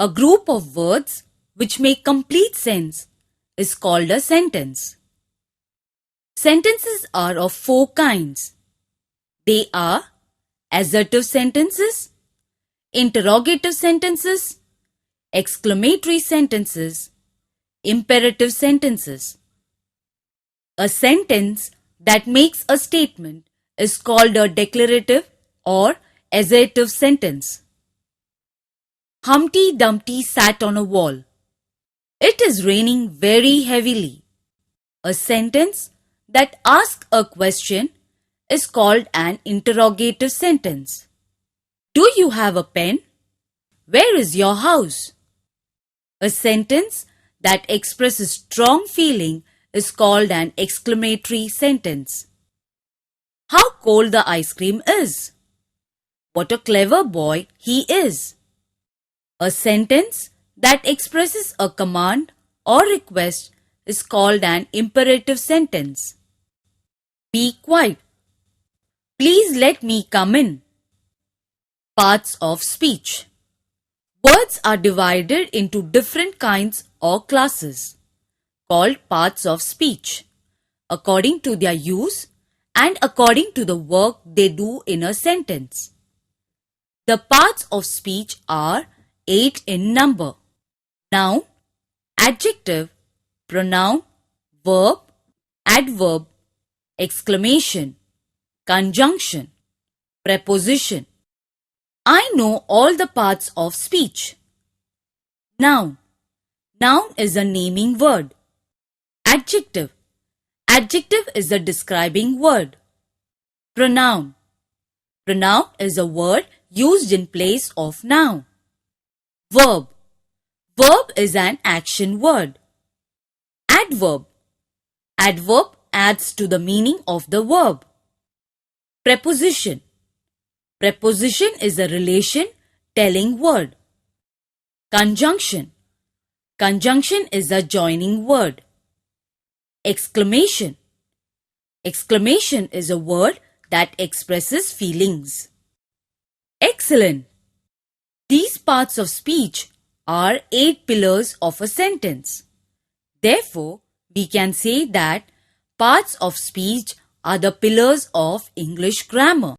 A group of words which make complete sense is called a sentence. Sentences are of four kinds. They are assertive sentences, interrogative sentences, exclamatory sentences, imperative sentences. A sentence that makes a statement is called a declarative or assertive sentence. Humpty Dumpty sat on a wall. It is raining very heavily. A sentence that asks a question is called an interrogative sentence. Do you have a pen? Where is your house? A sentence that expresses strong feeling is called an exclamatory sentence. How cold the ice cream is! What a clever boy he is! A sentence that expresses a command or request is called an imperative sentence. Be quiet. Please let me come in. Parts of speech. Words are divided into different kinds or classes, called parts of speech, according to their use and according to the work they do in a sentence. The parts of speech are 8 in number: noun, adjective, pronoun, verb, adverb, exclamation, conjunction, preposition. I know all the parts of speech. Noun. Noun is a naming word. Adjective. Adjective is a describing word. Pronoun. Pronoun is a word used in place of noun. Verb. Verb is an action word. Adverb. Adverb adds to the meaning of the verb. Preposition. Preposition is a relation-telling word. Conjunction. Conjunction is a joining word. Exclamation. Exclamation is a word that expresses feelings. Excellent! These parts of speech are 8 pillars of a sentence. Therefore, we can say that parts of speech are the pillars of English grammar.